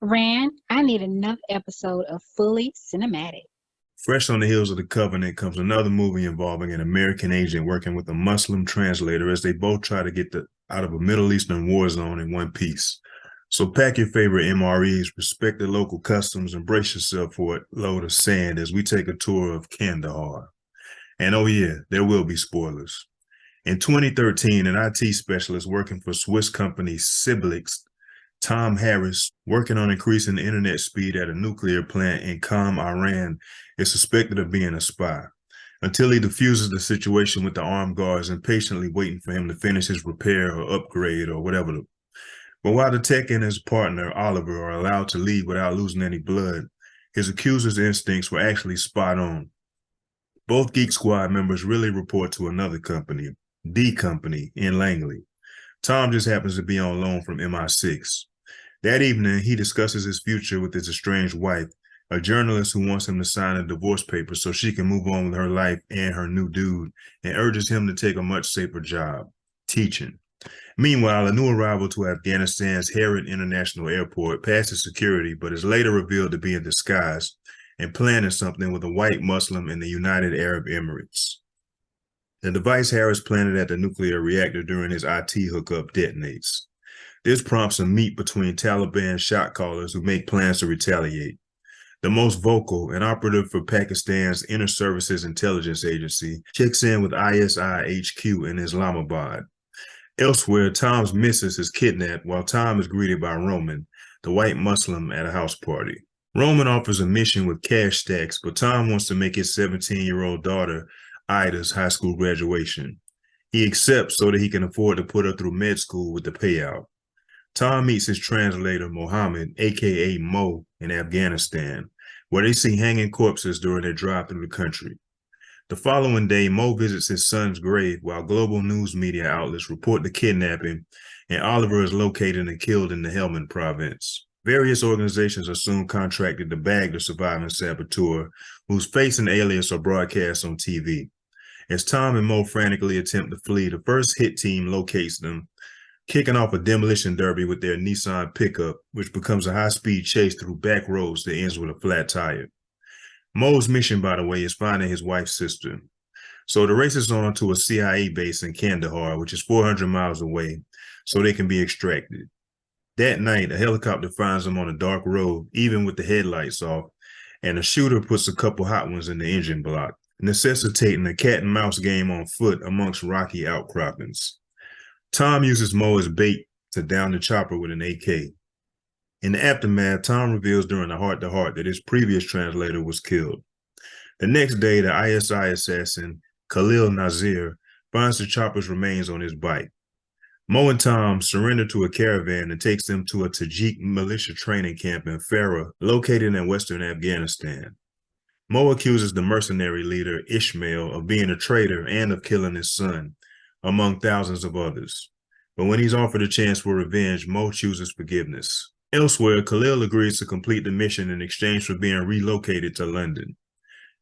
Rand, I need another episode of Fully Cinematic. Fresh on the heels of The Covenant comes another movie involving an American agent working with a Muslim translator as they both try to get out of a Middle Eastern war zone in one piece. So pack your favorite MREs, respect the local customs, and brace yourself for a load of sand as we take a tour of Kandahar. And oh yeah, there will be spoilers. In 2013, an IT specialist working for Swiss company Siblix, Tom Harris, working on increasing internet speed at a nuclear plant in Qom, Iran, is suspected of being a spy, until he diffuses the situation with the armed guards impatiently waiting for him to finish his repair or upgrade or whatever. But while the tech and his partner, Oliver, are allowed to leave without losing any blood, his accuser's instincts were actually spot on. Both Geek Squad members really report to another company, D Company, in Langley. Tom just happens to be on loan from MI6. That evening, he discusses his future with his estranged wife, a journalist who wants him to sign a divorce papers so she can move on with her life and her new dude, and urges him to take a much safer job, teaching. Meanwhile, a new arrival to Afghanistan's Herat International Airport passes security, but is later revealed to be in disguise and planning something with a white Muslim in the United Arab Emirates. The device Harris planted at the nuclear reactor during his IT hookup detonates. This prompts a meet between Taliban shot callers who make plans to retaliate. The most vocal and operative for Pakistan's Inter Services Intelligence Agency checks in with ISI HQ in Islamabad. Elsewhere, Tom's missus is kidnapped while Tom is greeted by Roman, the white Muslim, at a house party. Roman offers a mission with cash stacks, but Tom wants to make his 17-year-old daughter Ida's high school graduation. He accepts so that he can afford to put her through med school with the payout. Tom meets his translator, Mohammed, aka Mo, in Afghanistan, where they see hanging corpses during their drive through the country. The following day, Mo visits his son's grave while global news media outlets report the kidnapping, and Oliver is located and killed in the Helmand province. Various organizations are soon contracted to bag the surviving saboteur, whose face and alias are broadcast on TV. As Tom and Mo frantically attempt to flee, the first hit team locates them, kicking off a demolition derby with their Nissan pickup, which becomes a high-speed chase through back roads that ends with a flat tire. Mo's mission, by the way, is finding his wife's sister. So the race is on to a CIA base in Kandahar, which is 400 miles away, so they can be extracted. That night, a helicopter finds them on a dark road, even with the headlights off, and a shooter puts a couple hot ones in the engine block, necessitating a cat-and-mouse game on foot amongst rocky outcroppings. Tom uses Mo as bait to down the chopper with an AK. In the aftermath, Tom reveals during a heart-to-heart that his previous translator was killed. The next day, the ISI assassin, Khalil Nazir, finds the chopper's remains on his bike. Mo and Tom surrender to a caravan and takes them to a Tajik militia training camp in Farah, located in western Afghanistan. Mo accuses the mercenary leader, Ishmael, of being a traitor and of killing his son, among thousands of others. But when he's offered a chance for revenge, Mo chooses forgiveness. Elsewhere, Khalil agrees to complete the mission in exchange for being relocated to London.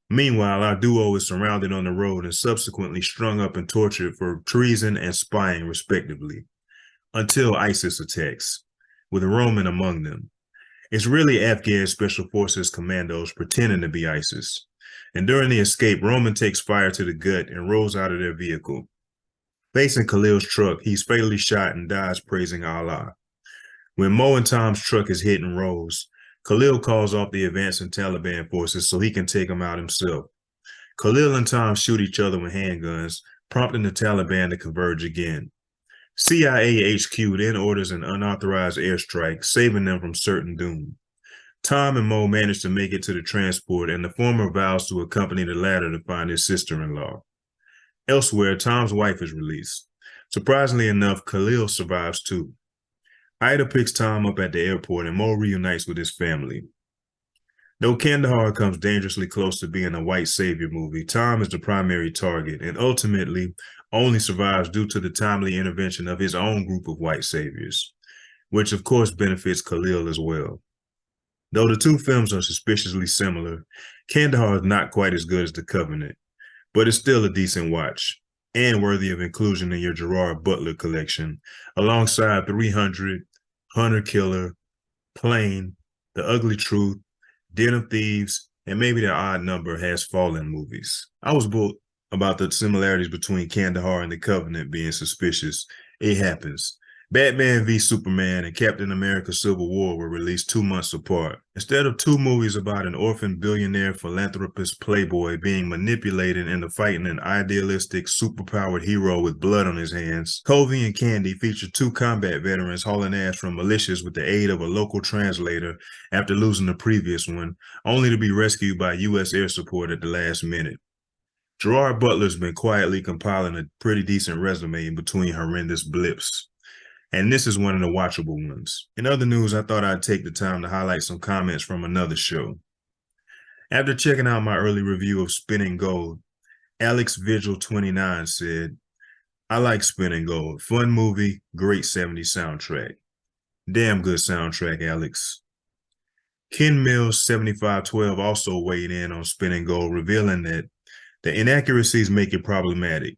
Meanwhile, our duo is surrounded on the road and subsequently strung up and tortured for treason and spying, respectively, until ISIS attacks, with Roman among them. It's really Afghan Special Forces commandos pretending to be ISIS. And during the escape, Roman takes fire to the gut and rolls out of their vehicle. Facing Khalil's truck, he's fatally shot and dies praising Allah. When Mo and Tom's truck is hit and rolls, Khalil calls off the advancing Taliban forces so he can take them out himself. Khalil and Tom shoot each other with handguns, prompting the Taliban to converge again. CIA HQ then orders an unauthorized airstrike, saving them from certain doom. Tom and Mo manage to make it to the transport, and the former vows to accompany the latter to find his sister-in-law. Elsewhere, Tom's wife is released. Surprisingly enough, Khalil survives too. Ida picks Tom up at the airport and Mo reunites with his family. Though Kandahar comes dangerously close to being a white savior movie, Tom is the primary target and ultimately only survives due to the timely intervention of his own group of white saviors, which of course benefits Khalil as well. Though the two films are suspiciously similar, Kandahar is not quite as good as The Covenant, but it's still a decent watch and worthy of inclusion in your Gerard Butler collection, alongside 300, Hunter Killer, Plane, The Ugly Truth, Den of Thieves, and maybe The Odd Number has fallen movies. I was bold about the similarities between Kandahar and The Covenant being suspicious. It happens. Batman v Superman and Captain America Civil War were released 2 months apart. Instead of 2 movies about an orphan billionaire philanthropist playboy being manipulated into fighting an idealistic superpowered hero with blood on his hands, Covey and Candy featured 2 combat veterans hauling ass from militias with the aid of a local translator after losing the previous one, only to be rescued by U.S. air support at the last minute. Gerard Butler's been quietly compiling a pretty decent resume in between horrendous blips. And this is one of the watchable ones. In other news, I thought I'd take the time to highlight some comments from another show. After checking out my early review of Spinning Gold, Alex Vigil 29 said, "I like Spinning Gold. Fun movie, great 70s soundtrack." Damn good soundtrack, Alex. Ken Mills 7512 also weighed in on Spinning Gold, revealing that the inaccuracies make it problematic.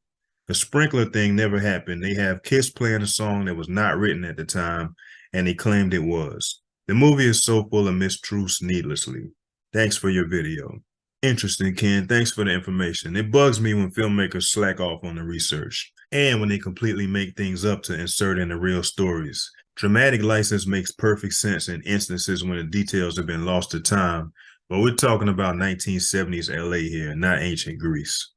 The sprinkler thing never happened. They have Kiss playing a song that was not written at the time, and they claimed it was. The movie is so full of mistruths needlessly. Thanks for your video. Interesting, Ken. Thanks for the information. It bugs me when filmmakers slack off on the research, and when they completely make things up to insert in the real stories. Dramatic license makes perfect sense in instances when the details have been lost to time, but we're talking about 1970s LA here, not ancient Greece.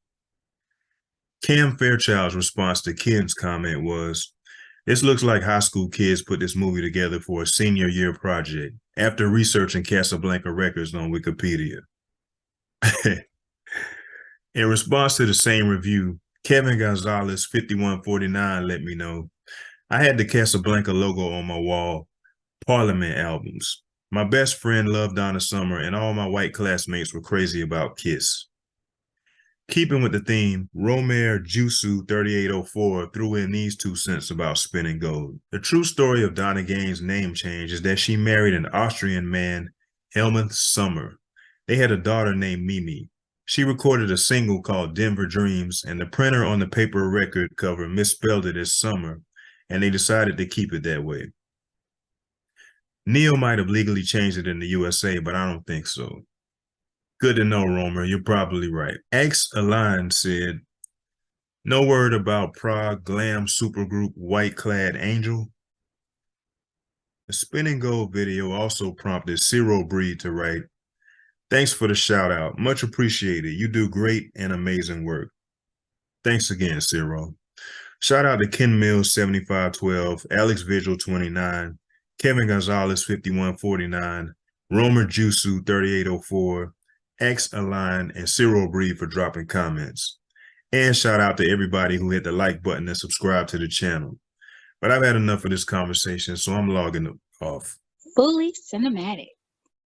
Cam Fairchild's response to Ken's comment was, "This looks like high school kids put this movie together for a senior year project after researching Casablanca records on Wikipedia." In response to the same review, Kevin Gonzalez 5149 let me know, "I had the Casablanca logo on my wall, Parliament albums. My best friend loved Donna Summer and all my white classmates were crazy about Kiss." Keeping with the theme, Romer Jusu 3804 threw in these 2 cents about Spinning Gold. The true story of Donna Gaines' name change is that she married an Austrian man, Helmut Sommer. They had a daughter named Mimi. She recorded a single called Denver Dreams, and the printer on the paper record cover misspelled it as Summer, and they decided to keep it that way. Neil might have legally changed it in the USA, but I don't think so. Good to know, Romer. You're probably right. X Align said, "No word about Prague glam supergroup White Clad Angel." The Spinning Gold video also prompted Ciro Breed to write, "Thanks for the shout out. Much appreciated. You do great and amazing work." Thanks again, Ciro. Shout out to Ken Mills 7512, Alex Vigil 29, Kevin Gonzalez 5149, Romer Jusu 3804, X Align, and Ciro Breed for dropping comments. And shout out to everybody who hit the like button and subscribe to the channel. But I've had enough of this conversation, so I'm logging off. Fully cinematic.